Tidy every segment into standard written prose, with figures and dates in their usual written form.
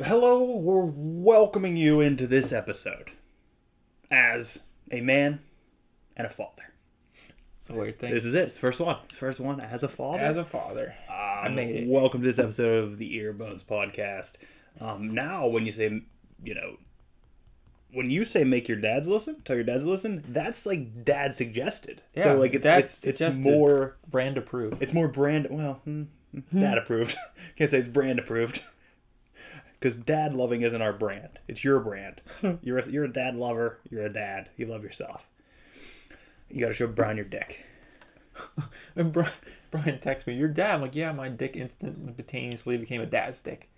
Hello, we're welcoming you into this episode as a man and a father. It's a weird thing. This is it. It's the first one. It's the first one as a father. As a father. I made it. Welcome to this episode of the Earbones podcast. Now, when you say, when you say make your dads listen, tell your dads to listen, that's like dad suggested. Yeah, so like it's more brand approved. It's more brand, dad approved. Can't say it's brand approved. Because dad loving isn't our brand. It's your brand. You're a dad lover. You're a dad. You love yourself. You gotta show Brian your dick. And Brian texts me, "Your dad." I'm like, "Yeah, my dick instantaneously became a dad's dick."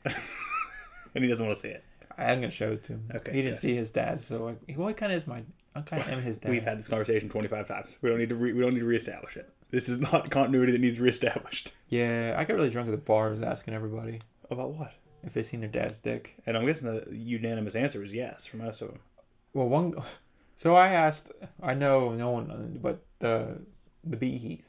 And he doesn't want to see it. I'm gonna show it to him. Okay. He didn't see his dad, so he kind of is I kind of am his dad. We've had this conversation 25 times. We don't need to reestablish it. This is not continuity that needs reestablished. Yeah, I got really drunk at the bars asking everybody About what? if they seen their dad's dick. And I'm guessing the unanimous answer is yes from most of them. Well, so I asked. I know no one, but the Beheath.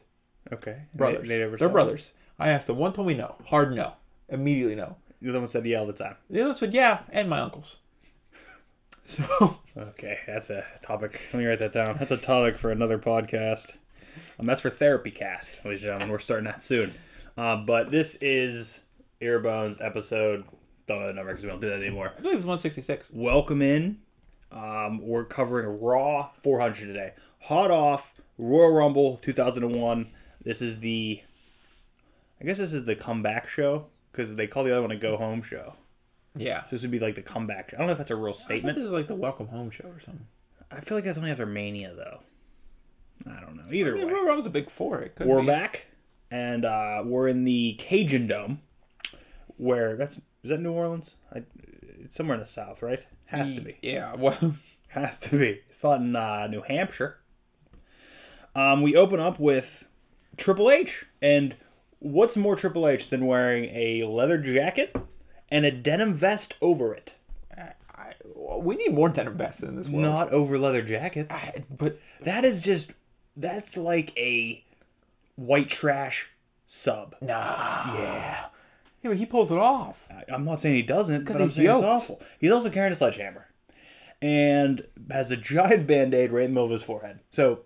Okay. Brothers. They're brothers. I asked them. One told me no. Hard no. Immediately no. The other one said yeah all the time. The other said yeah, and my uncles. So. Okay, that's a topic. Let me write that down. That's a topic for another podcast. That's for Therapy Cast, ladies and gentlemen. We're starting that soon. But this is Earbones episode. Don't know the number because we don't do that anymore. I believe it's 166. Welcome in. We're covering Raw 400 today. Hot off Royal Rumble 2001. This is the comeback show because they call the other one a go home show. Yeah. So this would be like the comeback show. I don't know if that's a real statement. This is like the welcome home show or something. I feel like that's only after Mania though. I don't know. Either way. Royal Rumble's a big four. It could We're be. back, and we're in the Cajun Dome, where is that New Orleans? It's somewhere in the South, right? Has to be. Yeah, well. Has to be. It's not in New Hampshire. We open up with Triple H, and what's more Triple H than wearing a leather jacket and a denim vest over it? We need more denim vests in this world. Not over leather jackets. But that's like a white trash sub. Nah. Yeah. Yeah, but he pulls it off. I'm not saying he doesn't, but I'm he's saying yoked. it's awful. He's also carrying a sledgehammer. And has a giant Band-Aid right in the middle of his forehead. So,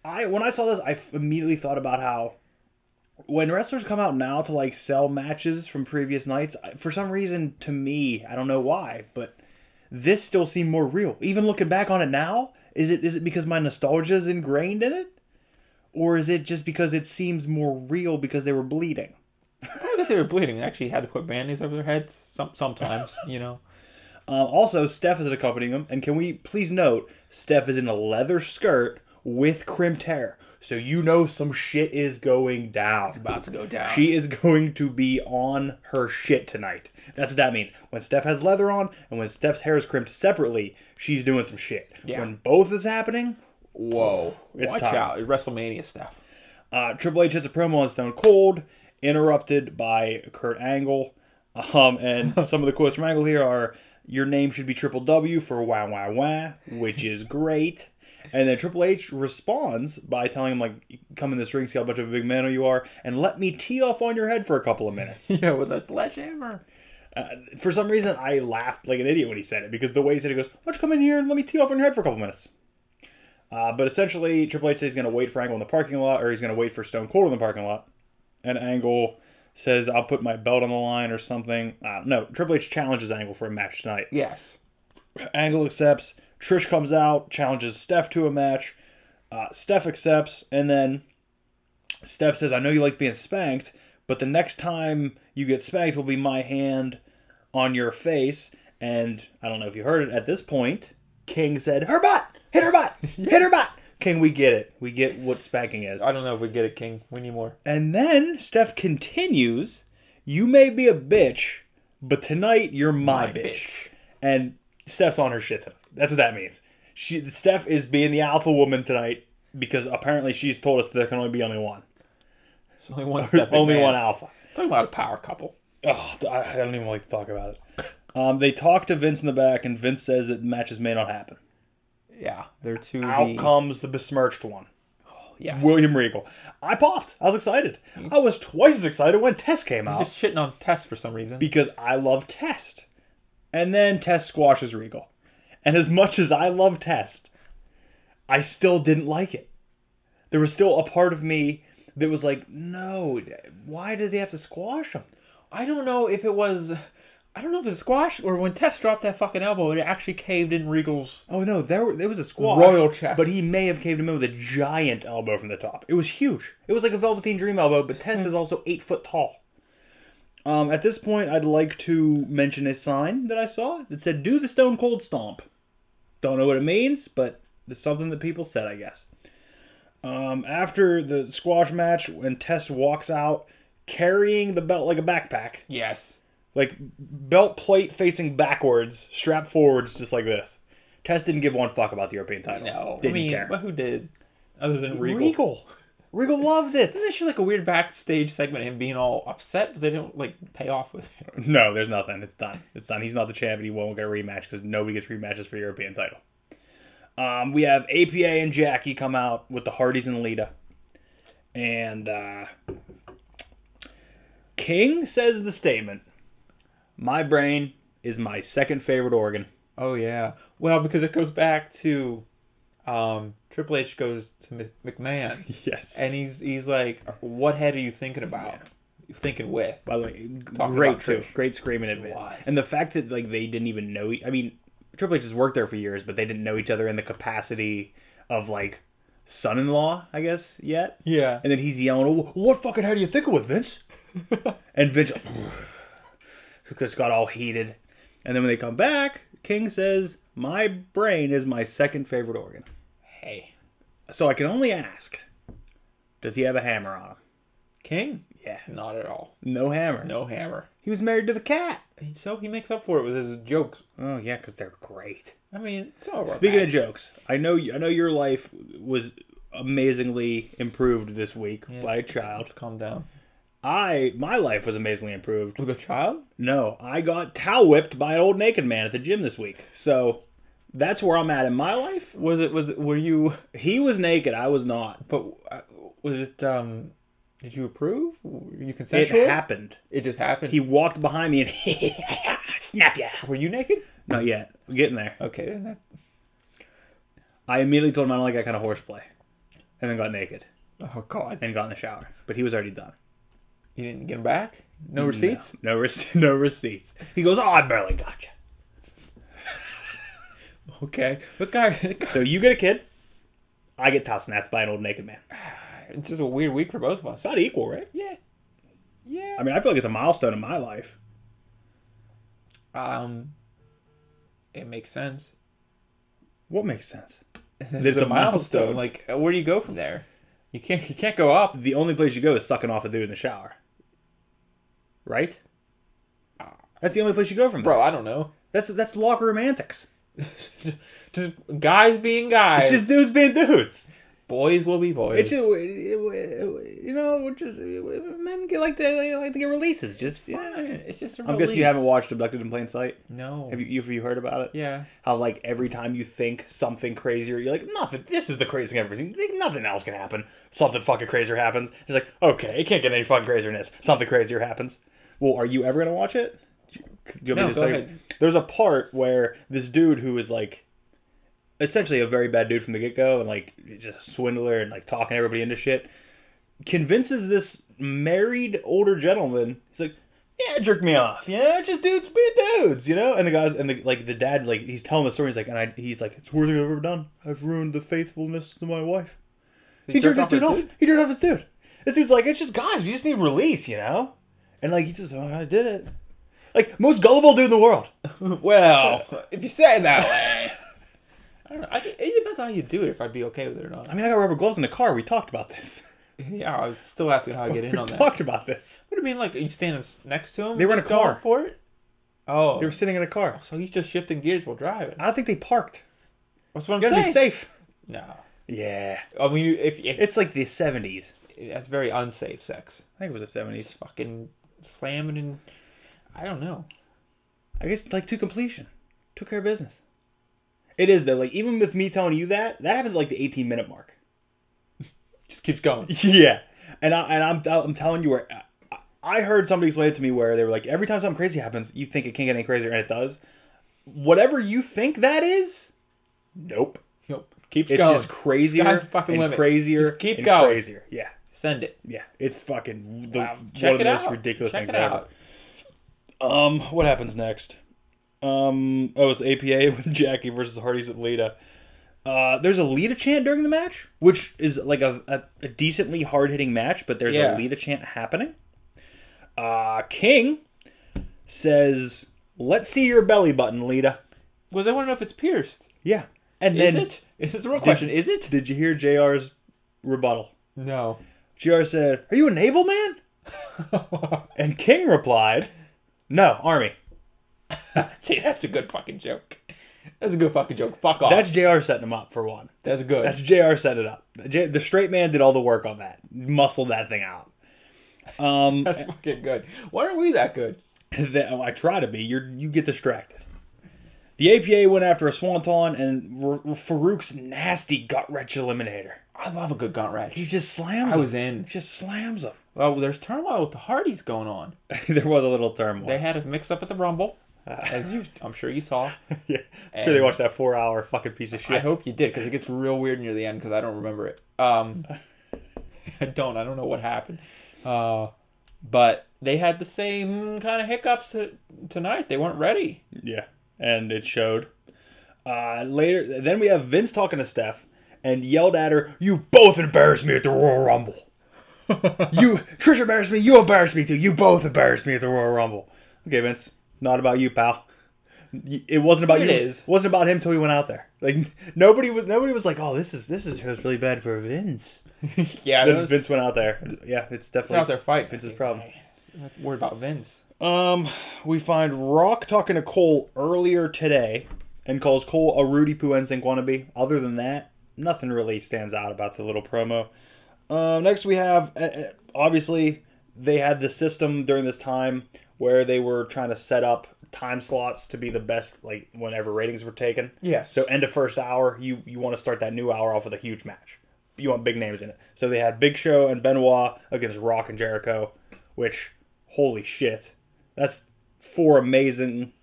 when I saw this, I immediately thought about how when wrestlers come out now to like sell matches from previous nights, for some reason, to me, I don't know why, but this still seemed more real. Even looking back on it now, is it because my nostalgia is ingrained in it? Or is it just because it seems more real because they were bleeding? I don't think they were bleeding. They actually had to put Band-Aids over their heads sometimes, you know. Also, Steph is accompanying him, and can we please note, Steph is in a leather skirt with crimped hair, so you know some shit is going down. It's about to go down. She is going to be on her shit tonight. That's what that means. When Steph has leather on, and when Steph's hair is crimped separately, she's doing some shit. Yeah. When both is happening, whoa, watch time. out, WrestleMania stuff. Triple H hits a promo on Stone Cold, interrupted by Kurt Angle, and some of the quotes from Angle here are, "Your name should be Triple W for wah wah wah," which is great. And then Triple H responds by telling him, like, come in this ring, see how much of a big man you are, and let me tee off on your head for a couple of minutes. Yeah, with a sledgehammer. For some reason, I laughed like an idiot when he said it, because the way he said it, he goes, why don't you come in here and let me tee off on your head for a couple of minutes? But essentially, Triple H says he's going to wait for Angle in the parking lot, or he's going to wait for Stone Cold in the parking lot. And Angle says, I'll put my belt on the line or something. No, Triple H challenges Angle for a match tonight. Yes. Angle accepts. Trish comes out, challenges Steph to a match. Steph accepts, and then Steph says, I know you like being spanked, but the next time you get spanked will be my hand on your face. And I don't know if you heard it at this point, King said, her butt! Hit her butt! Hit her butt! King, we get it. We get what spanking is. I don't know if we get it, King. We need more. And then Steph continues, you may be a bitch, but tonight you're my bitch. And Steph's on her shit tonight. That's what that means. Steph is being the alpha woman tonight because apparently she's told us there can only be one. There's only one. Only one alpha. Talking about a power couple. Oh, I don't even like to talk about it. They talk to Vince in the back, and Vince says that matches may not happen. Yeah, they're too. Out comes the besmirched one. Oh, yeah. William Regal. I popped. I was excited. I was twice as excited when Test came out. Just shitting on Test for some reason. Because I love Test. And then Test squashes Regal. And as much as I love Test, I still didn't like it. There was still a part of me that was like, no, why does he have to squash him? I don't know if it was squash or when Test dropped that fucking elbow, it actually caved in Regal's. Oh no, there was a squash. Royal chest. But he may have caved him in with a giant elbow from the top. It was huge. It was like a Velveteen Dream elbow, but Test is also 8 foot tall. At this point, I'd like to mention a sign that I saw that said, "Do the Stone Cold Stomp." Don't know what it means, but it's something that people said, I guess. After the squash match, when Test walks out carrying the belt like a backpack. Yes. Like, belt plate facing backwards, strapped forwards, just like this. Test didn't give one fuck about the European title. No. Didn't care. But who did? Other than Regal. Regal loved it. Isn't there like a weird backstage segment of him being all upset, but they don't like pay off with it? No, there's nothing. It's done. It's done. He's not the champion. He won't get a rematch because nobody gets rematches for the European title. We have APA and Jackie come out with the Hardys and Lita. And King says the statement, "My brain is my second favorite organ." Oh, yeah. Well, because it goes back to Triple H goes to McMahon. Yes. And he's like, what head are you thinking about? Yeah. Thinking with? By the way, Talking great about too. Trish. Great screaming admit. And the fact that like they didn't even know. I mean, Triple H has worked there for years, but they didn't know each other in the capacity of like son-in-law, I guess, yet. Yeah. And then he's yelling, "Oh, what fucking head are you thinking with, Vince?" And Vince just got all heated. And then when they come back, King says, "My brain is my second favorite organ." Hey. So I can only ask, does he have a hammer on him? King? Yeah. Not at all. No hammer. No hammer. He was married to the cat. So he makes up for it with his jokes. Oh, yeah, because they're great. I mean, it's all right. Speaking of jokes, I know your life was amazingly improved this week by a child. Calm down. My life was amazingly improved. With a child? No, I got towel whipped by an old naked man at the gym this week. So that's where I'm at in my life. Were you? He was naked, I was not. But was it? Did you approve? Were you consensual? It happened. It just happened. He walked behind me and snap ya. Were you naked? Not yet. We're getting there. Okay. Then I immediately told him I don't like that kind of horseplay, and then got naked. Oh God. And got in the shower, but he was already done. You didn't get him back? No receipts? No receipts. He goes, "Oh, I barely got you." Okay. Look, guy. So you get a kid. I get top snapped by an old naked man. It's just a weird week for both of us. It's not equal, right? Yeah. Yeah. I mean, I feel like it's a milestone in my life. It makes sense. What makes sense? It's a milestone. Like, where do you go from there? You can't go up. The only place you go is sucking off a dude in the shower. Right? That's the only place you go from there. Bro, I don't know. That's locker room antics. Just guys being guys. It's just dudes being dudes. Boys will be boys. It's just, men like to get releases. Just it's just a I'm guessing you haven't watched Abducted in Plain Sight. No. Have you heard about it? Yeah. How like every time you think something crazier, you're like, nothing. This is the craziest thing I've ever seen. Nothing else can happen. Something fucking crazier happens. It's like, okay, it can't get any fucking crazier than this. Something crazier happens. Well, are you ever gonna watch it? No, go ahead. There's a part where this dude who is like essentially a very bad dude from the get-go and like just a swindler and like talking everybody into shit, convinces this married older gentleman. He's like, "Yeah, jerk me off. Yeah, just dudes being dudes, you know." And the guys and the dad, like, he's telling the story. He's like, he's like, "It's the worst thing I've ever done. I've ruined the faithfulness to my wife." He jerked off his dude. He jerked off his dude. This dude's like, "It's just guys. We just need release, you know." And like, he just, "Oh, I did it." Like, most gullible dude in the world. Well, if you say it that way. I don't know. It depends on how you do it, if I'd be okay with it or not. I mean, I got rubber gloves in the car. We talked about this. Yeah, I was still asking how I get in on that. We talked about this. What do you mean, like, you standing next to him? They were in a car. For it? Oh. They were sitting in a car. So he's just shifting gears while driving. I don't think they parked. That's what I'm saying. You gotta be safe. No. Yeah. I mean, if it's like the 70s. That's very unsafe sex. I think it was the 70s. Fucking slamming and... I don't know. I guess, like, to completion. Took care of business. It is, though. Like, even with me telling you that happens at, like, the 18-minute mark. Just keeps going. Yeah. And I'm telling you where... I heard somebody explain it to me where they were like, every time something crazy happens, you think it can't get any crazier, and it does. whatever you think that is, nope. Keeps It's going. just crazier Sky's the fucking and limit. crazier Just keep and going. crazier. Yeah. Send it. Yeah. It's fucking Wow. one Check of the it most out. ridiculous Check things it ever. out. What happens next? It's APA with Jackie versus the Hardys with Lita. There's a Lita chant during the match, which is like a decently hard-hitting match, but there's a Lita chant happening. King says, "Let's see your belly button, Lita." Well, they want to know if it's pierced. Yeah. And then, Is it the real question? Is it? Did you hear JR's rebuttal? No. JR said, "Are you a naval man?" And King replied, "No, Army." See, that's a good fucking joke. That's a good fucking joke. Fuck off. That's JR setting him up for one. That's good. That's JR setting it up. The straight man did all the work on that. Muscled that thing out. That's fucking good. Why aren't we that good? I try to be. You get distracted. The APA went after a swanton and Farouk's nasty gut wrench eliminator. I love a good gut wrench. He just slams. I was in. Just slams them. Well, there's turmoil with the Hardys going on. There was a little turmoil. They had a mix-up at the Rumble, as I'm sure you saw. Yeah, I'm sure they watched that 4-hour fucking piece of shit. I hope you did, because it gets real weird near the end, because I don't remember it. I don't know what happened. But they had the same kind of hiccups tonight. They weren't ready. Yeah, and it showed. Later, then we have Vince talking to Steph and yelled at her, "You both embarrassed me at the Royal Rumble." Trish embarrassed me, you embarrassed me too. You both embarrassed me at the Royal Rumble. Okay, Vince, not about you, pal. It wasn't about you. It wasn't about him till he went out there. Like nobody was like, "Oh, this is really bad for Vince." Yeah, then Vince went out there. Yeah, it's definitely out there fighting. Vince's problem. I'm worried about Vince. We find Rock talking to Cole earlier today and calls Cole a Rudy Poo NSYNC wannabe. Other than that, nothing really stands out about the little promo. Next we have, obviously, they had the system during this time where they were trying to set up time slots to be the best, like, whenever ratings were taken. Yes. So end of first hour, you want to start that new hour off with a huge match. You want big names in it. So they had Big Show and Benoit against Rock and Jericho, which, holy shit, that's two amazing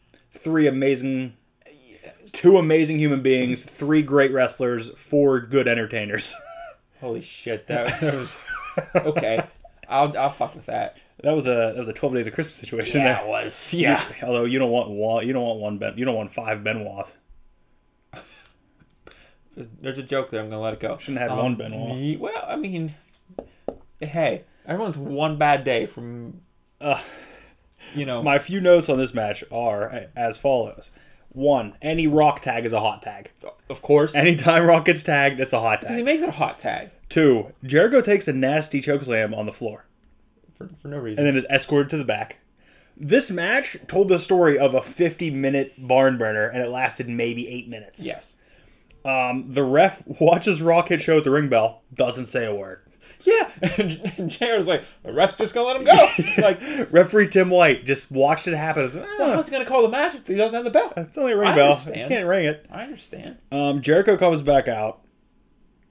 human beings, 3 great wrestlers, 4 good entertainers. Holy shit, that was okay. I'll fuck with that. That was a 12 Days of Christmas situation. Yeah, it was. Yeah. Although you don't want 5 Benoits. There's a joke there. I'm gonna let it go. Shouldn't have had one Benoit. Well, I mean, hey, everyone's one bad day from. My few notes on this match are as follows. 1, any Rock tag is a hot tag. Of course. Anytime Rock gets tagged, it's a hot tag. He makes it a hot tag. 2, Jericho takes a nasty chokeslam on the floor. For no reason. And then is escorted to the back. This match told the story of a 50-minute barn burner, and it lasted maybe 8 minutes. Yes. The ref watches Rock hit show at the ring bell, doesn't say a word. Yeah, and JR's like, the ref's just gonna let him go. Like, referee Tim White just watched it happen. What's he gonna call the match if he doesn't have the bell? It's only a ring bell. You can't ring it. I understand. Jericho comes back out.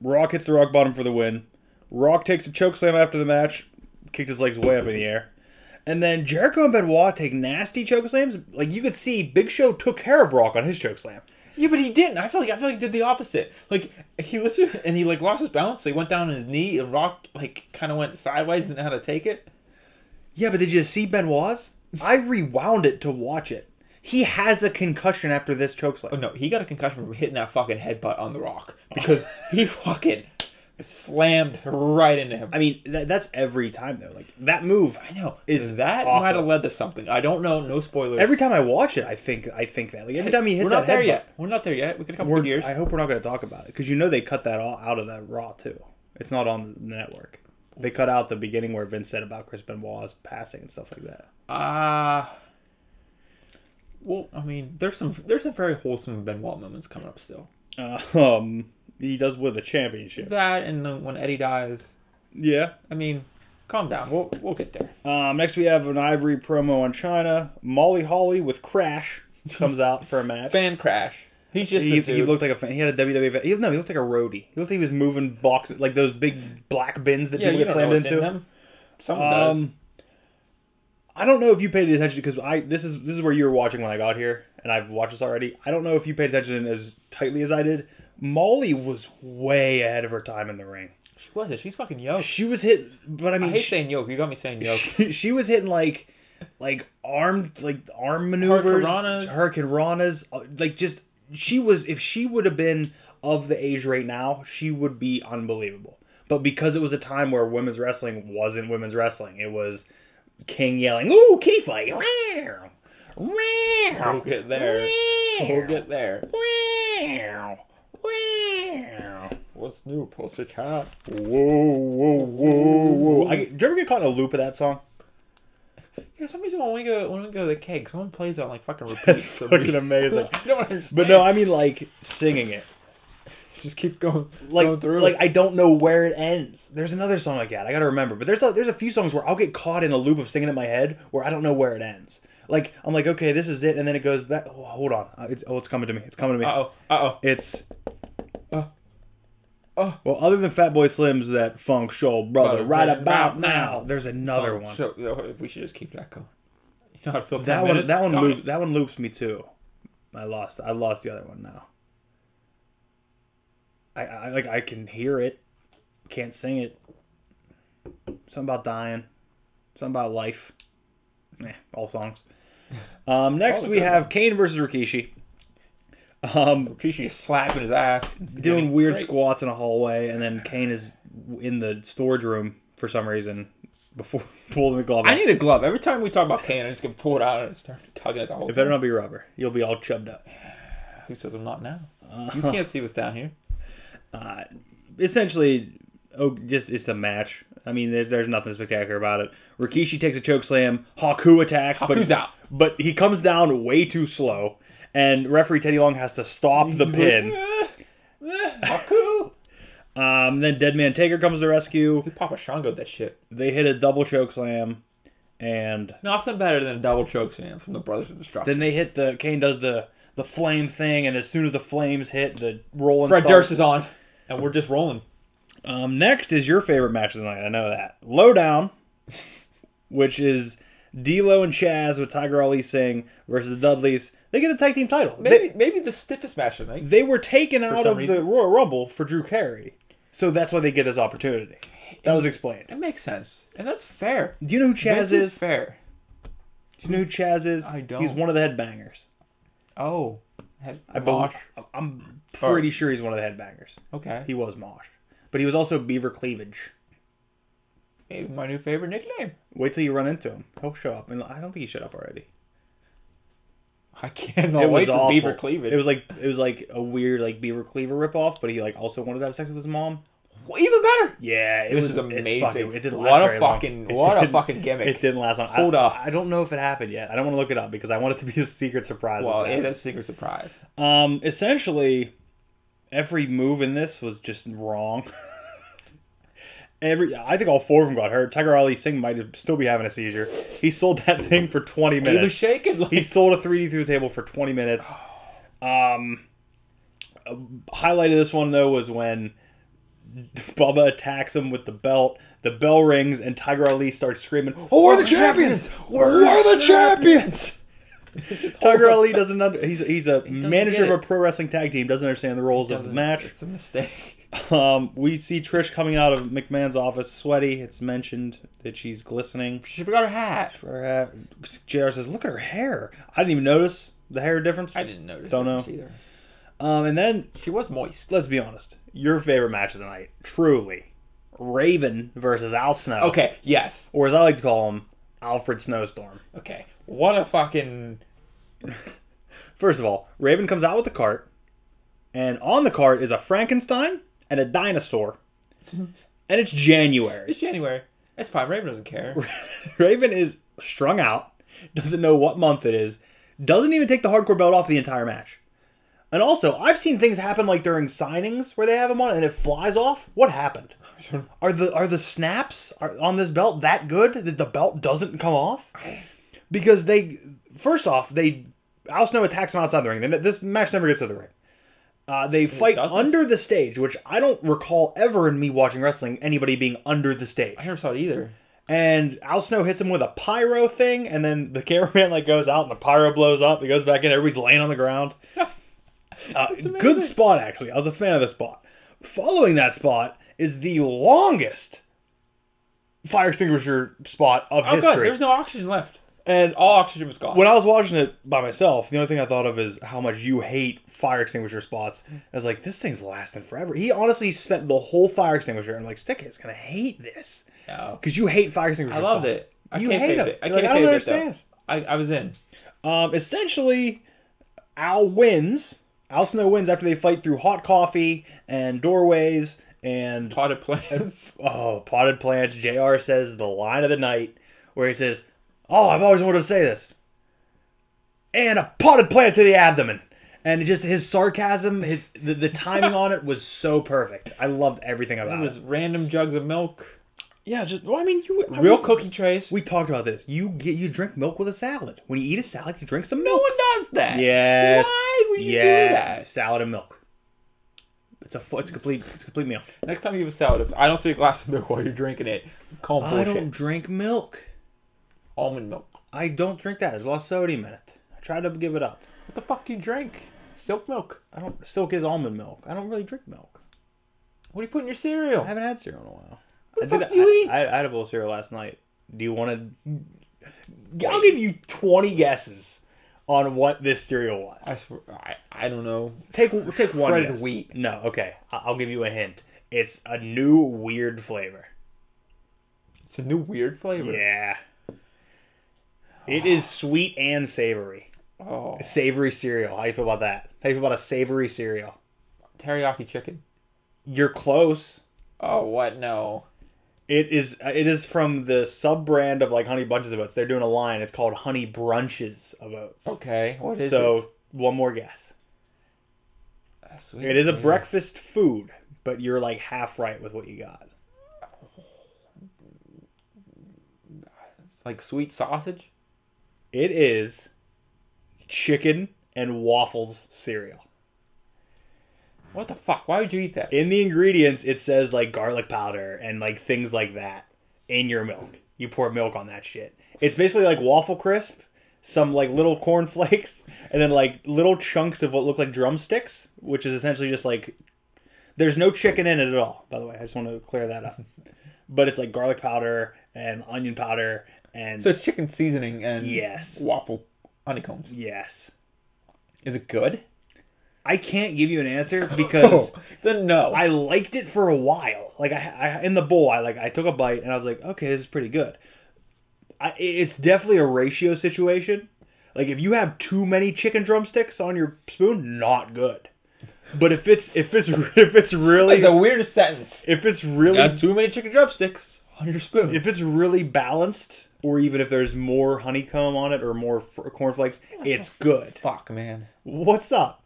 Rock hits the rock bottom for the win. Rock takes a chokeslam after the match, kicks his legs way up in the air. And then Jericho and Benoit take nasty chokeslams. Like, you could see Big Show took care of Rock on his chokeslam. Yeah, but he didn't. I feel like he did the opposite. Like, he listened and he lost his balance, so he went down on his knee, and Rock kind of went sideways and didn't know how to take it. Yeah, but did you see Benoit's? I rewound it to watch it. He has a concussion after this chokeslam. Oh no, he got a concussion from hitting that fucking headbutt on the Rock because he fucking slammed right into him. I mean, that's every time though. Like, that move. I know. That might have led to something. I don't know. No spoilers. Every time I watch it, I think that. Like, every time he hits that headbutt. We're not there yet. We got a couple of years. I hope we're not going to talk about it because they cut that all out of that Raw too. It's not on the network. They cut out the beginning where Vince said about Chris Benoit's passing and stuff like that. Well, I mean, there's some very wholesome Benoit moments coming up still. He does win the championship. That and then when Eddie dies. Yeah. I mean, calm down. We'll get there. Next we have an Ivory promo on China. Molly Holly with Crash comes out for a match. Fan Crash. He's just he looked like a fan. He had a WWE. He looked like a roadie. He looked like he was moving boxes, like those big black bins that people get slammed into. Them. Someone does. I don't know if you paid attention because this is where you were watching when I got here, and I've watched this already. I don't know if you paid attention as tightly as I did. Molly was way ahead of her time in the ring. She wasn't. She's fucking yoked. She was hit, but I mean, I hate saying yoke. You got me saying yoke. She was hitting arm maneuvers, Hurricane Ranas, just if she would have been of the age right now, she would be unbelievable. But because it was a time where women's wrestling wasn't women's wrestling, it was King yelling, "Ooh, key fight!" We'll get there. We'll get there. What's new, Pussycat? Whoa. Do you ever get caught in a loop of that song? Yeah, some reason when we go to the keg, someone plays that like fucking repeat. That's fucking amazing. I don't understand. But no, I mean like singing it. Just keep going through. Like I don't know where it ends. There's another song like that. I gotta remember. But there's a few songs where I'll get caught in a loop of singing in my head where I don't know where it ends. Like I'm like, okay, this is it, and then it goes back. Oh, hold on. It's coming to me. It's coming to me. It's. Well, other than Fatboy Slim's that funk soul brother, right about now, there's another one. So we should just keep that going. You know how to fill 10 that minutes? That one loops me too. I lost the other one now. I can hear it, can't sing it. Something about dying, something about life. All songs. Next we have Kane versus Rikishi. Rikishi is slapping his ass, doing weird squats in a hallway, and then Kane is in the storage room for some reason before pulling the glove. I need a glove. Every time we talk about Kane, I just get pulled out and start tugging at the whole. It better not be rubber. You'll be all chubbed up. Who says I'm not now? You can't see what's down here. Essentially, it's a match. I mean, there's nothing spectacular about it. Rikishi takes a choke slam. Haku attacks, but he comes down way too slow, and referee Teddy Long has to stop the pin. Haku. Then Deadman Taker comes to rescue. Papa Shango that shit. They hit a double choke slam, and nothing better than a double choke slam from the Brothers of Destruction. Then they hit Kane does the flame thing, and as soon as the flames hit, the rolling. Fred Durst is on, and we're just rolling. Next is your favorite match of the night. I know that. Lowdown, which is D'Lo and Chaz with Tiger Ali Singh versus the Dudleys. They get the tag team title. Maybe the stiffest match of the night. They were taken out of the Royal Rumble for Drew Carey, so that's why they get this opportunity. That was explained. It makes sense, and that's fair. Do you know who Chaz is? Fair. Do you know who Chaz is? I don't. He's one of the headbangers. Oh. I'm pretty sure he's one of the headbangers. Okay. He was Mosh. But he was also Beaver Cleavage. Maybe my new favorite nickname. Wait till you run into him. He'll show up. And I don't think he showed up already. I cannot wait for Beaver Cleavage. It was like a weird Beaver Cleaver ripoff, but he also wanted to have sex with his mom. Well, even better. Yeah, this is amazing. It didn't last very long. What a fucking gimmick. It didn't last long. Hold up. I don't know if it happened yet. I don't want to look it up because I want it to be a secret surprise. Well, it is a secret surprise. Essentially, every move in this was just wrong. I think all four of them got hurt. Tiger Ali Singh might still be having a seizure. He sold that thing for 20 minutes. He was shaking. He sold a 3D through the table for 20 minutes. Highlight of this one, though, was when Bubba attacks him with the bell. The bell rings, and Tiger Ali starts screaming, "Oh, we're the champions! We're the champions!" Tiger Ali doesn't. He's a manager of a pro wrestling tag team. Doesn't understand the rules of the match. It's a mistake. We see Trish coming out of McMahon's office, sweaty. It's mentioned that she's glistening. She forgot her hat. JR says, "Look at her hair." I didn't even notice the hair difference. I didn't notice. Don't know either. And then she was moist. Let's be honest. Your favorite match of the night, truly, Raven versus Al Snow. Okay. Yes. Or as I like to call him, Alfred Snowstorm. Okay. What a fucking. First of all, Raven comes out with a cart, and on the cart is a Frankenstein and a dinosaur, and it's January. It's January. It's fine. Raven doesn't care. Raven is strung out, doesn't know what month it is, doesn't even take the hardcore belt off the entire match. And also, I've seen things happen like during signings where they have them on and it flies off. What happened? Are the snaps on this belt that good that the belt doesn't come off? Because Al Snow attacks him outside the ring. This match never gets to the ring. They fight under the stage, which I don't recall ever in me watching wrestling anybody being under the stage. I never saw it either. And Al Snow hits him with a pyro thing, and then the cameraman like goes out and the pyro blows up. He goes back in, everybody's laying on the ground. Good spot, actually. I was a fan of the spot. Following that spot is the longest fire extinguisher spot of history. God, there's no oxygen left. And all oxygen was gone. When I was watching it by myself, the only thing I thought of is how much you hate fire extinguisher spots. I was like, this thing's lasting forever. He honestly spent the whole fire extinguisher, and I'm like, Stickhead's going to hate this. No. Because you hate fire extinguisher spots. I loved it. You hate it. I don't understand. I was in. Essentially, Al wins. Al Snow wins after they fight through hot coffee and doorways and... Potted plants. Potted plants. JR says the line of the night where he says, oh, I've always wanted to say this. And a potted plant to the abdomen. And just his sarcasm, the timing on it was so perfect. I loved everything about it. It was random jugs of milk. Yeah, Real cookie trays. We talked about this. You drink milk with a salad. When you eat a salad, you drink some milk. No one does that. Yes. Why would you do that? Salad and milk. It's a complete meal. Next time you have a salad, if I don't see a glass of milk while you're drinking it, call bullshit. I don't drink milk. Almond milk. I don't drink that. There's a lot of sodium in it. I tried to give it up. What the fuck do you drink? Silk milk. Silk is almond milk. I don't really drink milk. What do you put in your cereal? I haven't had cereal in a while. What the fuck do you eat? I had a bowl of cereal last night. Do you want to... I'll give you 20 guesses on what this cereal was. I swear, I don't know. Take one Shredded guess. wheat. No, okay. I'll give you a hint. It's a new weird flavor. It's a new weird flavor? Yeah. It is sweet and savory. Oh. Savory cereal. How do you feel about that? How do you feel about a savory cereal? Teriyaki chicken. You're close. Oh, what? No. It is from the sub-brand of like Honey Bunches of Oats. They're doing a line. It's called Honey Brunches of Oats. Okay. What is it? So, one more guess. It is a breakfast food, but you're like half right with what you got. Like sweet sausage? It is chicken and waffles cereal. What the fuck? Why would you eat that? In the ingredients, it says like garlic powder and like things like that in your milk. You pour milk on that shit. It's basically like waffle crisp, some like little corn flakes, and then like little chunks of what look like drumsticks, which is essentially just like, there's no chicken in it at all, by the way. I just want to clear that up. But it's like garlic powder and onion powder and... So it's chicken seasoning and yes. Waffle honeycombs. Yes. Is it good? I can't give you an answer because then no. I liked it for a while. Like I in the bowl, I took a bite and I was like, okay, this is pretty good. It's definitely a ratio situation. Like if you have too many chicken drumsticks on your spoon, not good. But if it's really That's the weirdest sentence. If it's really got too many chicken drumsticks on your spoon. If it's really balanced, or even if there's more honeycomb on it or more cornflakes, it's good. Fuck, man. What's up?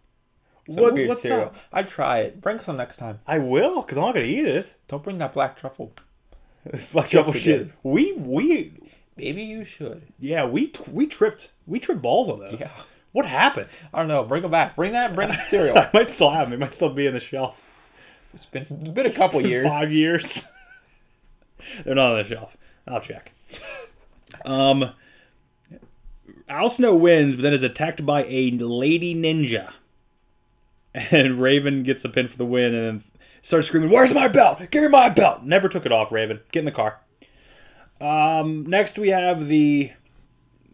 What's cereal? Up? I'd try it. Bring some next time. I will, because I'm not going to eat it. Don't bring that black truffle. Black truffle shit. We maybe you should. Yeah, we tripped balls on those. Yeah. What happened? I don't know. Bring them back. Bring that cereal. I might still have them. It might still be in the shelf. It's been a couple years. 5 years. They're not on the shelf. I'll check. Al Snow wins, but then is attacked by a lady ninja. And Raven gets the pin for the win and then starts screaming, "Where's my belt? Give me my belt!" Never took it off, Raven. Get in the car. Next we have the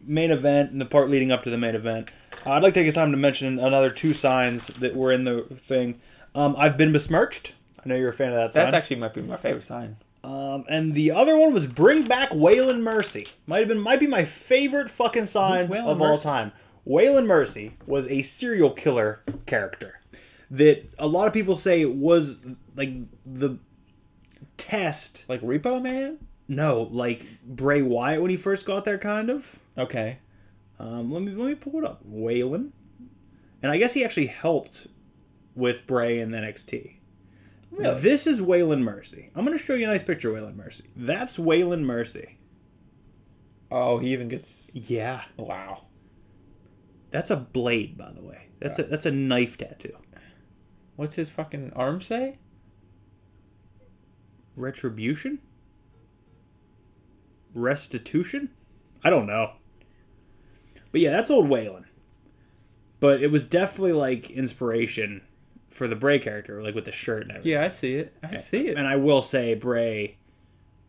main event and the part leading up to the main event. I'd like to take time to mention another 2 signs that were in the thing. I've been besmirched. I know you're a fan of that sign. That actually might be my favorite sign. And the other one was "Bring Back Waylon Mercy." Might be my favorite fucking sign of all time. Waylon Mercy was a serial killer character that a lot of people say was like the test. Like Repo Man? No, like Bray Wyatt when he first got there, kind of. Okay. Let me pull it up. Waylon, and I guess he actually helped with Bray in NXT. Really? This is Waylon Mercy. I'm going to show you a nice picture of Waylon Mercy. That's Waylon Mercy. Oh, he even gets... Yeah. Wow. That's a blade, by the way. That's a knife tattoo. What's his fucking arm say? Retribution? restitution? I don't know. But yeah, that's old Waylon. But it was definitely like inspiration for the Bray character, like with the shirt and everything. Yeah, I see it. I see it. And I will say Bray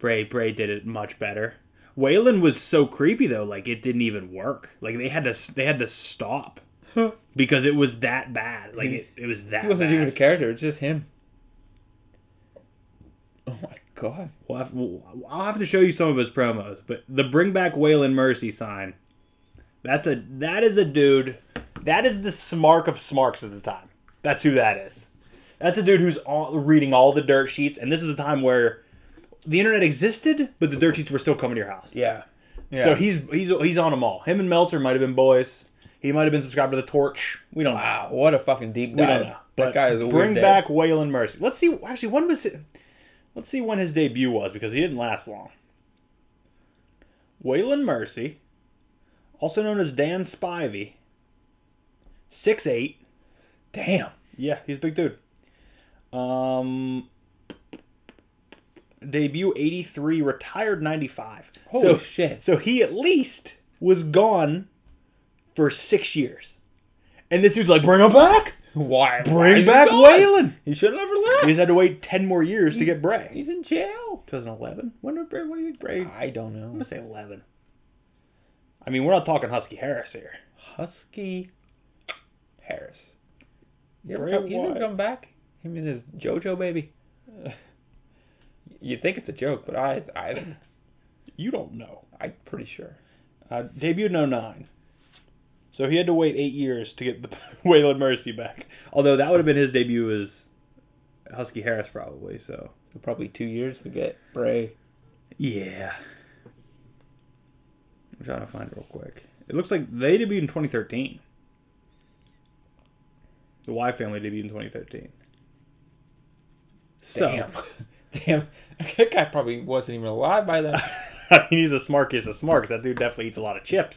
did it much better. Waylon was so creepy though, like it didn't even work. Like they had to stop because it was that bad. Like it was that bad. He wasn't even a character. It's just him. Oh my god. I'll have to show you some of his promos, but the Bring Back Waylon Mercy sign. That is a dude. That is the smark of smarks at the time. That's who that is. That's a dude who's reading all the dirt sheets, and this is a time where the internet existed, but the dirt sheets were still coming to your house. Yeah. So he's on them all. Him and Meltzer might have been boys. He might have been subscribed to the Torch. We don't know. Wow, what a fucking deep dive. We don't know. That guy is a weird Bring back Waylon Mercy. Let's see. Actually, let's see when his debut was, because he didn't last long. Waylon Mercy, also known as Dan Spivey, 6'8". Damn. Yeah, he's a big dude. Debut 83, retired 95. Holy shit. So he at least was gone for 6 years. And this dude's like, bring him back? Why? Bring back Waylon. He should have never left. He just had to wait 10 more years to get Bray. He's in jail. 2011? When did Bray? I don't know. I'm going to say 11. I mean, we're not talking Husky Harris here. Husky Harris. You Bray ever come back? Him and his JoJo baby. You think it's a joke, but I You don't know. I'm pretty sure. Debuted in 09. So he had to wait 8 years to get the Waylon Mercy back. Although that would have been his debut as Husky Harris probably. So probably 2 years to get Bray. Yeah. I'm trying to find it real quick. It looks like they debuted in 2013. The Y family debuted in 2013. Damn. Damn. That guy probably wasn't even alive by then. I mean, he's a smart kid, That dude definitely eats a lot of chips.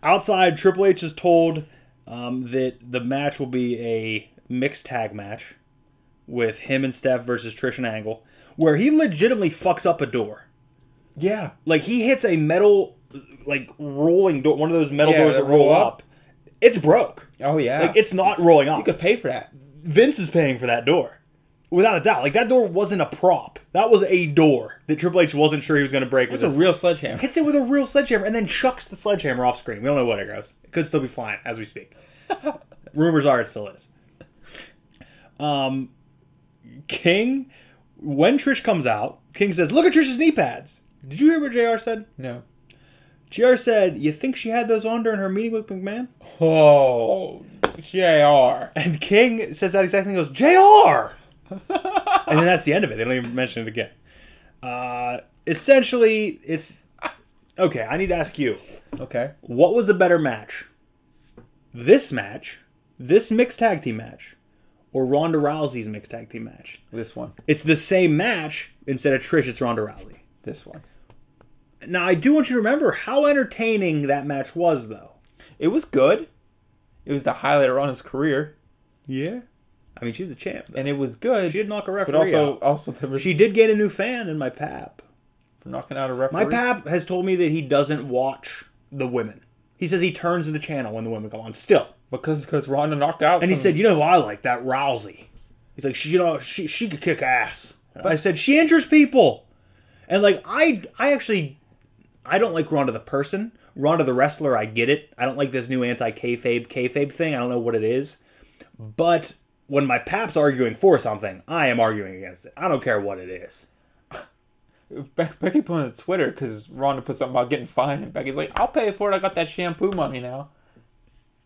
Outside, Triple H is told that the match will be a mixed tag match with him and Steph versus Trish and Angle, where he legitimately fucks up a door. Yeah. Like, he hits a metal, like, rolling door, one of those metal doors that roll up. It's broke. Oh, yeah. Like, it's not rolling up. You could pay for that. Vince is paying for that door. Without a doubt. Like, that door wasn't a prop. That was a door that Triple H wasn't sure he was going to break. It's a real sledgehammer. Hits it with a real sledgehammer and then chucks the sledgehammer off screen. We don't know what it goes. It could still be flying as we speak. Rumors are it still is. King, when Trish comes out, King says, look at Trish's knee pads. Did you hear what JR said? No. JR said, you think she had those on during her meeting with McMahon? Oh, JR. And King says that exact thing. He goes, JR! And then that's the end of it. They don't even mention it again. Essentially, it's... Okay, I need to ask you. Okay. What was the better match? This match, this mixed tag team match, or Ronda Rousey's mixed tag team match? This one. It's the same match. Instead of Trish, it's Ronda Rousey. This one. Now, I do want you to remember how entertaining that match was, though. It was good. It was the highlight of Ronda's career. Yeah. I mean, she's a champ, though. And it was good. She did knock a referee out. Also, she did gain a new fan in my pap. For knocking out a referee? My pap has told me that he doesn't watch the women. He says he turns to the channel when the women come on. Still. Because Ronda knocked out. And he said, you know who I like? That Rousey. He's like, she could kick ass. I said, she injures people. And like, I don't like Ronda the person. Ronda the wrestler, I get it. I don't like this new anti-kayfabe thing. I don't know what it is. But when my pap's arguing for something, I am arguing against it. I don't care what it is. Becky put on Twitter because Ronda put something about getting fined, and Becky's like, I'll pay for it. I got that shampoo money now.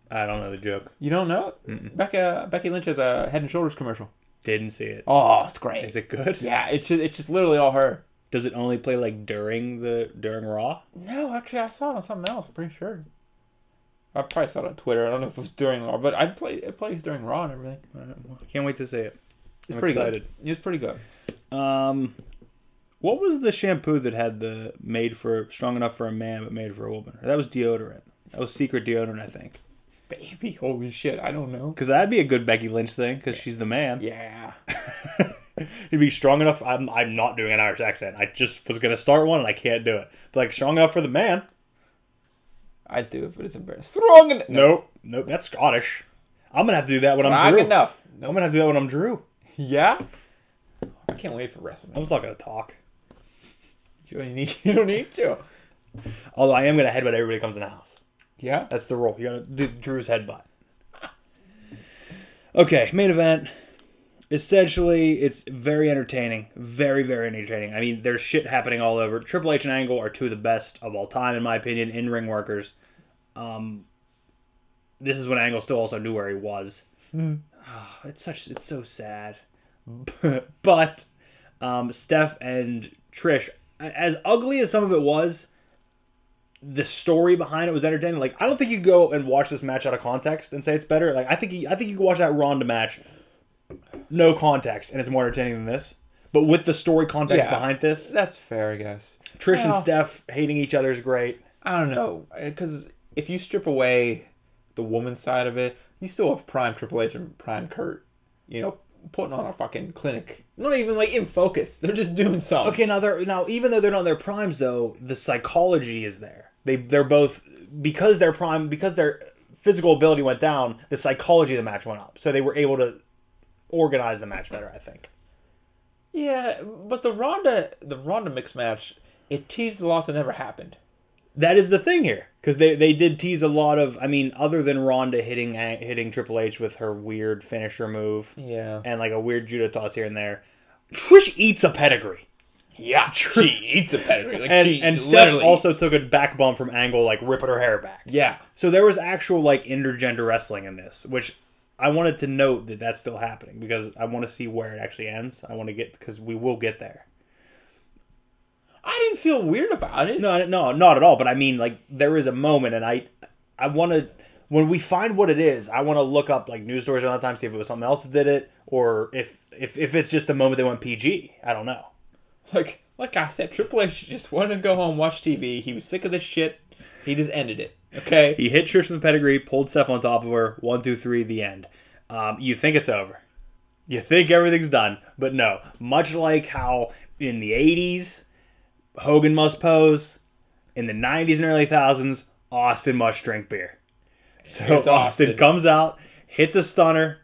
I don't know the joke. You don't know it? Becky Lynch has a Head and Shoulders commercial. Didn't see it. Oh, it's great. Is it good? Yeah, it's just literally all her. Does it only play like during Raw? No, actually, I saw it on something else. I'm pretty sure. I probably saw it on Twitter. I don't know if it was during Raw, but it plays during Raw and everything. Can't wait to see it. It's pretty excited. Good. It's pretty good. What was the shampoo that had the strong enough for a man but made for a woman? That was deodorant. That was secret deodorant, I think. Baby, holy shit, I don't know. Because that'd be a good Becky Lynch thing, because she's the man. Yeah. He'd be strong enough. I'm not doing an Irish accent. I just was gonna start one and I can't do it. But like strong enough for the man. I'd do it, but it's embarrassing. Strong enough. Nope. That's Scottish. I'm gonna have to do that when I'm Strong Drew. enough. Nope. I'm gonna have to do that when I'm Drew. Yeah. I can't wait for WrestleMania. I'm not gonna talk. You don't need to. Although I am gonna headbutt everybody who comes in the house. Yeah. That's the rule. You gotta do Drew's headbutt. Okay, main event. Essentially, it's very entertaining. Very, very entertaining. I mean, there's shit happening all over. Triple H and Angle are two of the best of all time, in my opinion, in-ring workers. This is when Angle still also knew where he was. It's so sad. But Steph and Trish, as ugly as some of it was, the story behind it was entertaining. Like, I don't think you could go and watch this match out of context and say it's better. Like, I think you could watch that Ronda match, no context, and it's more entertaining than this. But with the story context behind this, that's fair, I guess. Trish and Steph hating each other is great. I don't know, because if you strip away the woman side of it, you still have prime Triple H and prime Kurt, putting on a fucking clinic. Not even like in focus. They're just doing something. Okay, now even though they're not in their primes though, the psychology is there. They're both because their physical ability went down, the psychology of the match went up. So they were able to organize the match better, I think. Yeah, but the Ronda mixed match, it teased a lot that never happened. That is the thing here, because they did tease a lot of. I mean, other than Ronda hitting Triple H with her weird finisher move, and like a weird judo toss here and there, Trish eats a pedigree. Yeah, she eats a pedigree. Like, and Steph also took a back bump from Angle, like ripping her hair back. Yeah. So there was actual like intergender wrestling in this, which I wanted to note that that's still happening because I want to see where it actually ends. Because we will get there. I didn't feel weird about it. No, not at all. But I mean, like, there is a moment, and I want to, when we find what it is, I want to look up like news stories around the time, see if it was something else that did it, or if it's just a moment they went PG. I don't know. Like I said, Triple H just wanted to go home, watch TV. He was sick of this shit. He just ended it. Okay. He hit Trish with the pedigree, pulled Steph on top of her. 1, 2, 3, the end. You think it's over. You think everything's done, but no. Much like how in the 80s. Hogan must pose. In the 90s and early 2000s, Austin must drink beer. So Austin comes out, hits a stunner,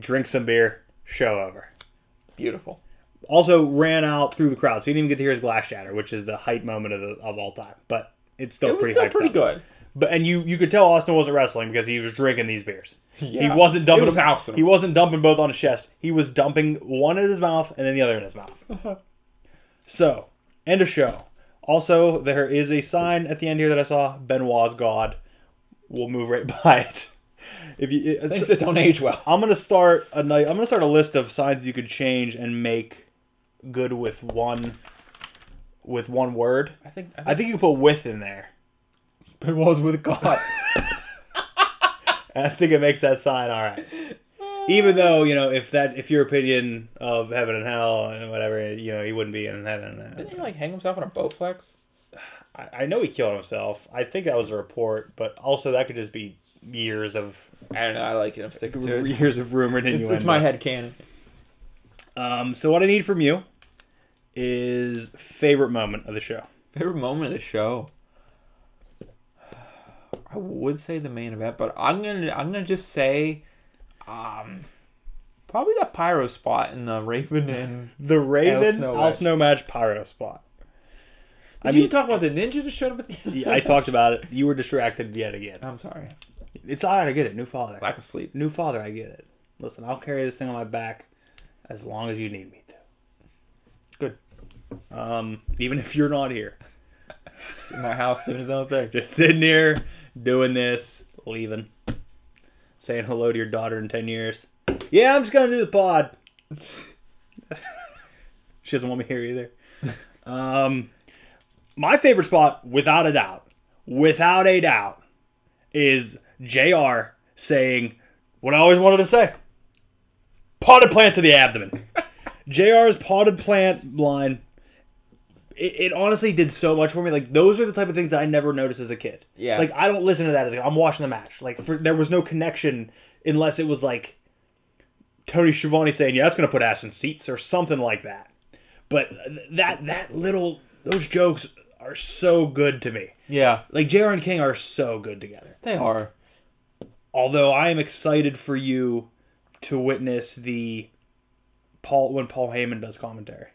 drinks some beer, show over. Beautiful. Also ran out through the crowd, so you didn't even get to hear his glass shatter, which is the hype moment of all time. But it's still pretty good. But and you could tell Austin wasn't wrestling because he was drinking these beers. Yeah. He wasn't dumping them. He wasn't dumping both on his chest. He was dumping one in his mouth and then the other in his mouth. So. End of show. Also, there is a sign at the end here that I saw. Benoit's God. We'll move right by it. Things that don't age well. I'm gonna start a list of signs you could change and make good with one word. I think you can put with in there. Benoit's with God. I think it makes that sign all right. Even though, if your opinion of heaven and hell and whatever, he wouldn't be in heaven. Didn't he hang himself on a Bowflex? I know he killed himself. I think that was a report, but also that could just be years of. I don't know. I like it. I'm sticking to it. Years of rumored innuendo. It's my headcanon. So what I need from you is favorite moment of the show. Favorite moment of the show. I would say the main event, but I'm gonna just say. Probably that pyro spot in the Raven and Al Snow match pyro spot. Did you talk about the ninja that showed up at the end? Yeah, I talked about it. You were distracted yet again. I'm sorry. It's alright, I get it. New father. Lack of sleep. New father, I get it. Listen, I'll carry this thing on my back as long as you need me to. Good. Even if you're not here. In my house doing his own thing. Just sitting here, doing this, leaving. Saying hello to your daughter in 10 years. Yeah, I'm just going to do the pod. She doesn't want me here either. My favorite spot, without a doubt, is JR saying what I always wanted to say. Potted plant to the abdomen. JR's potted plant line, it honestly did so much for me. Like, those are the type of things that I never noticed as a kid. Yeah. Like, I don't listen to that as I'm watching the match. Like, there was no connection unless it was, like, Tony Schiavone saying, yeah, that's going to put ass in seats or something like that. But those jokes are so good to me. Yeah. Like, JR and King are so good together. They are. Although I am excited for you to witness when Paul Heyman does commentary.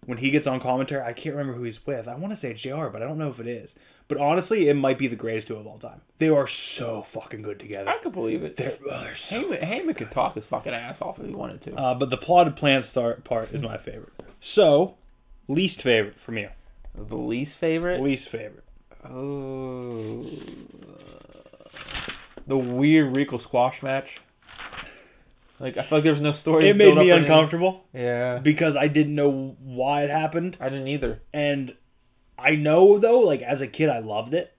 When he gets on commentary, I can't remember who he's with. I want to say it's JR, but I don't know if it is. But honestly, it might be the greatest duo of all time. They are so fucking good together. I could believe it. Heyman could talk his fucking ass off if he wanted to. But the plotted plan part is my favorite. So, least favorite from you. The least favorite? Least favorite. Oh. The weird Regal squash match. Like, I feel like there was no story. It made me uncomfortable. Yeah. Because I didn't know why it happened. I didn't either. And I know, though, like, as a kid, I loved it.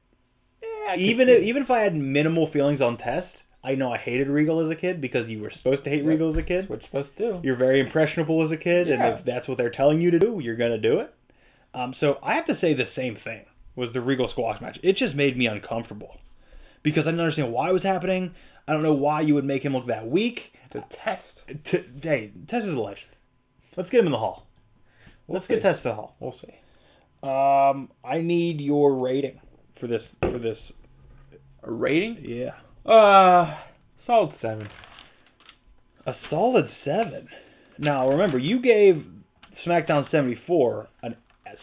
Yeah, even if I had minimal feelings on test, I know I hated Regal as a kid because you were supposed to hate Regal as a kid. That's what you're supposed to do. You're very impressionable as a kid, Yeah. and if that's what they're telling you to do, you're going to do it. So I have to say the same thing was the Regal squash match. It just made me uncomfortable because I didn't understand why it was happening. I don't know why you would make him look that weak. The test. Hey, Test is a legend. Let's get him in the hall. Let's get Test to the hall. We'll see. I need your rating for this. A rating? Yeah. Solid 7. A solid 7. Now remember, you gave SmackDown 74 a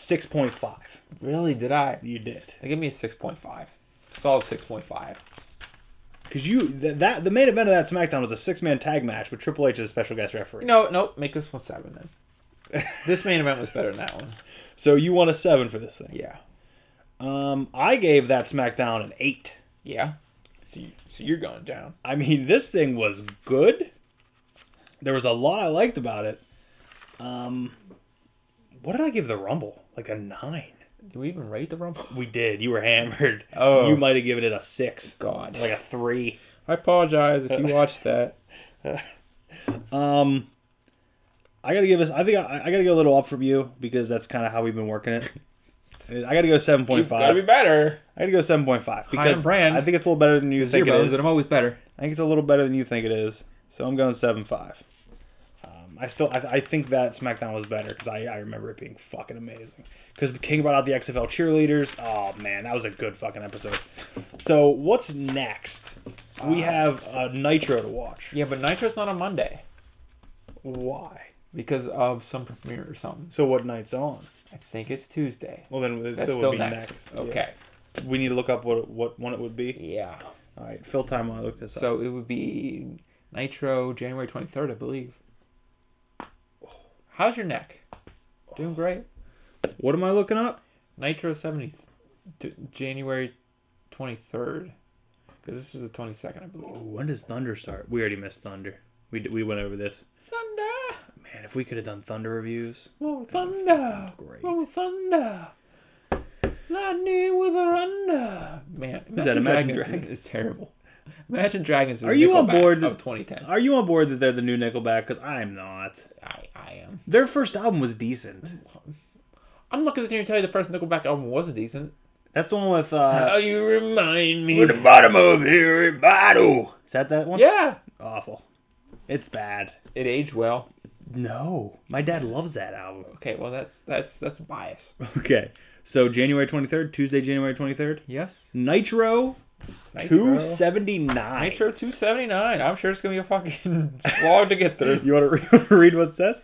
6.5. Really? Did I? You did. Give me a 6.5. Solid 6.5. Because the main event of that SmackDown was a 6-man tag match with Triple H as a special guest referee. No, make this one 7 then. This main event was better than that one. So you want a 7 for this thing? Yeah. I gave that SmackDown an 8. Yeah. So you're going down. I mean, this thing was good. There was a lot I liked about it. What did I give the Rumble? Like a 9. Did we even rate the Rumble? We did. You were hammered. Oh. You might have given it a 6. God. Like a 3. I apologize if you watched that. I gotta give us. I think I gotta go a little up from you because that's kind of how we've been working it. I gotta go 7.5. You've got to be better. I gotta go 7.5 because High on brand. I think it's a little better than you think it is. But I'm always better. I think it's a little better than you think it is. So I'm going 7.5. I think that SmackDown was better because I remember it being fucking amazing. Because King brought out the XFL cheerleaders. Oh man, that was a good fucking episode. So what's next? We have Nitro to watch. Yeah, but Nitro's not on Monday. Why? Because of some premiere or something. So what night's on? I think it's Tuesday. Well, then it That's still would be next. Okay. Yeah. We need to look up what one it would be. Yeah. All right, fill time while I look this up. So it would be Nitro January 23rd, I believe. How's your neck? Doing great. What am I looking up? Nitro January 23rd. Because this is the 22nd, I believe. Ooh, when does Thunder start? We already missed Thunder. We went over this. Thunder! Man, if we could have done Thunder reviews. Oh, Thunder! Great. Oh, Thunder! Lightning with a thunder! Man, Is that Imagine Dragons? It's terrible. Imagine Dragons is Are you on board of 2010. Are you on board that they're the new Nickelback? Because I'm not. I am. Their first album was decent. I'm looking at you and tell you the first Nickelback album wasn't decent. That's the one with How you remind me. With the bottom of every bottle. Is that one? Yeah. Awful. It's bad. It aged well. No. My dad loves that album. Okay, well that's bias. Okay. So January 23rd, Tuesday, January 23rd. Yes. Nitro 279. Nitro 279. I'm sure it's going to be a fucking slog to get through. You want to read what it says?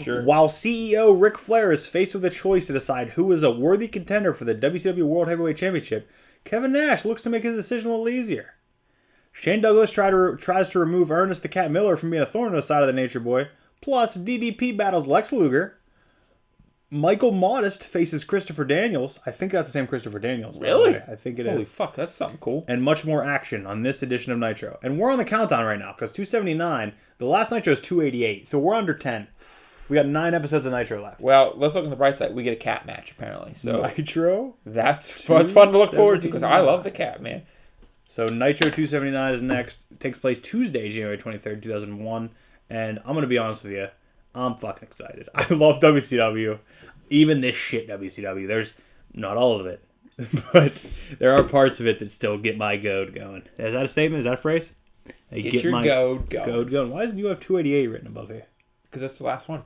Sure. While CEO Ric Flair is faced with a choice to decide who is a worthy contender for the WCW World Heavyweight Championship, Kevin Nash looks to make his decision a little easier. Shane Douglas tries to remove Ernest the Cat Miller from being a thorn in the side of the Nature Boy. Plus, DDP battles Lex Luger. Michael Modest faces Christopher Daniels. I think that's the same Christopher Daniels. Really? I think it Holy is. fuck, that's something cool. And much more action on this edition of Nitro. And we're on the countdown right now, because 279, the last Nitro is 288, so we're under 10. We got 9 episodes of Nitro left. Well, let's look on the bright side. We get a cat match, apparently. So Nitro? That's fun to look forward to, because I love the cat, man. So Nitro 279 is next. It takes place Tuesday, January 23rd, 2001. And I'm going to be honest with you, I'm fucking excited. I love WCW. Even this shit WCW. There's not all of it, but there are parts of it that still get my goat going. Is that a statement? Is that a phrase? Hey, Get your goad going. Goad going. Why doesn't you have 288 written above here? Because that's the last one.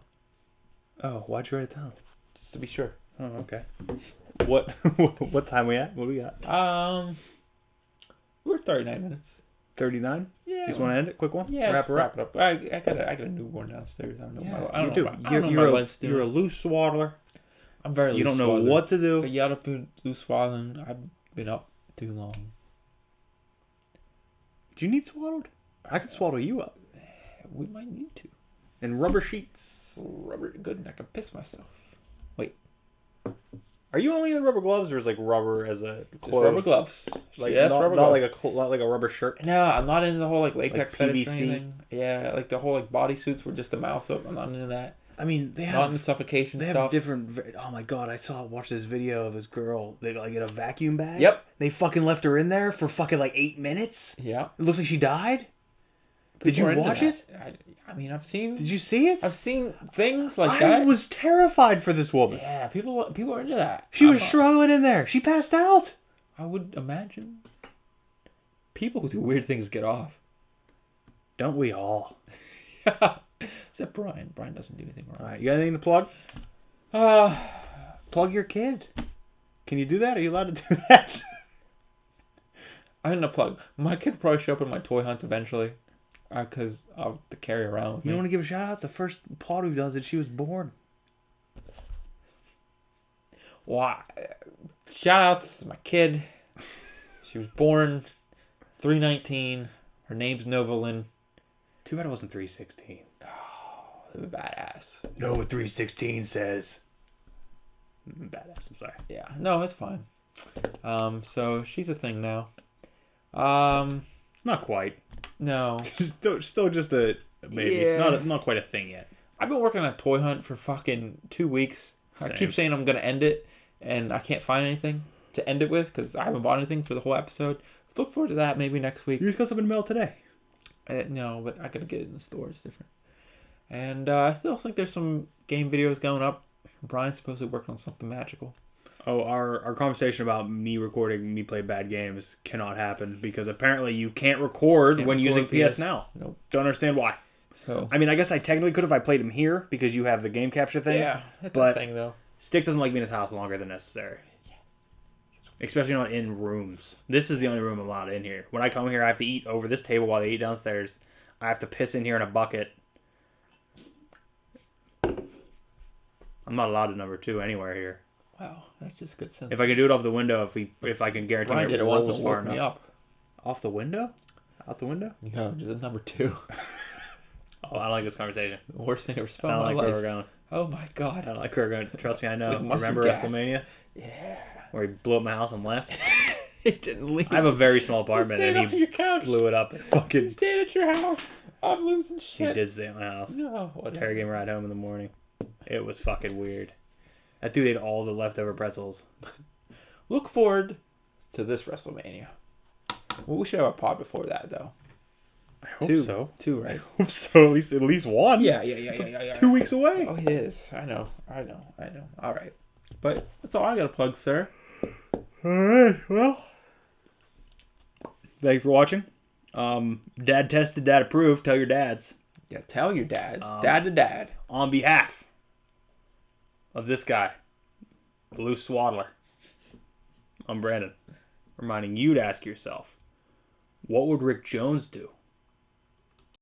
Oh, why'd you write it down? Just to be sure. Oh, okay. What time we at? What do we got? We're 39 minutes. 39? Yeah. You just want to end it? Quick one? Yeah. Wrap her up. It up. I got a newborn downstairs. I don't know. Yeah, I don't you know. do. You're a loose swaddler. I'm very. You don't know swaddling. what to do. But you gotta be loose swaddling. I've been up too long. Do you need swaddled? I can swaddle you up. We might need to. And rubber sheets. Rubber good, and I can piss myself. Wait. Are you only in rubber gloves, or is like rubber as a clothes? Rubber gloves. Like yes, not, rubber not gloves. not like a rubber shirt. No, I'm not into the whole like latex like fetish PVC. or anything. Yeah, like the whole like bodysuits were just a mouth up. I'm not into that. I mean, they not have into suffocation they stuff. have different. Oh my god, I watched this video of this girl. They like get a vacuum bag. Yep. They fucking left her in there for fucking like 8 minutes. Yeah. It looks like she died. Did you watch it? I mean, I've seen. Did you see it? I've seen things like I that. was terrified for this woman. Yeah, people are into that. She was struggling in there. She passed out. I would imagine. People who do weird things get off. Don't we all? Except Brian. Brian doesn't do anything wrong. All right, you got anything to plug? Plug your kid. Can you do that? Are you allowed to do that? I'm gonna plug. My kid will probably show up in my toy hunt eventually. Because I'll have to carry around with me. You want to give a shout out? The first pod we've done is that she was born. Well, shout out to my kid. She was born 3/19. Her name's Novalyn. Too bad it wasn't 316. Oh, badass. No, what 316 says. Badass, I'm sorry. Yeah, no, it's fine. So she's a thing now. Not quite. No. Still just a maybe. Yeah. Not quite a thing yet. I've been working on a toy hunt for fucking 2 weeks. Same. I keep saying I'm going to end it, and I can't find anything to end it with because I haven't bought anything for the whole episode. Look forward to that maybe next week. You just got something in the mail today. No, but I got to get it in the store. It's different. And I still think there's some game videos going up. Brian's supposedly working on something magical. Oh, our conversation about me recording me play bad games cannot happen because apparently you can't record when using PS Now. Nope. Don't understand why. So I mean, I guess I technically could if I played him here because you have the game capture thing. yeah, that's but a thing though. Stick doesn't like being in his house longer than necessary. Especially not in rooms. This is the only room I'm allowed in here. When I come here, I have to eat over this table while they eat downstairs. I have to piss in here in a bucket. I'm not allowed to number 2 anywhere here. Wow, that's just good sense. If I can do it off the window, if I can guarantee Brian it did it once rolls and far woke me enough. up. Off the window? Out the window? No, just a number 2. Oh, I don't like this conversation. The worst thing I ever I spelled don't in like my where life. we're going. Oh my god. I don't like where we're going. Trust me, I know. With mustard Remember gas. WrestleMania? Yeah. Where he blew up my house and left? He didn't leave. I have a very small apartment He stayed and up he on your couch. blew it up and He fucking... stayed at your house. I'm losing He shit. did stay at my house. No, whatever. Terry came ride home in the morning. It was fucking weird. That dude ate all the leftover pretzels. Look forward to this WrestleMania. Well, we should have a pod before that, though. I hope 2. so. 2, right? I hope so. At least one. Yeah. 2 weeks away. Oh, it is. I know. All right. But that's all I got to plug, sir. Alright, well. Thanks for watching. Dad tested, dad approved. Tell your dads. Yeah, tell your dad. Dad to dad. On behalf of this guy, the loose swaddler, I'm Brandon, reminding you to ask yourself, what would Rick Jones do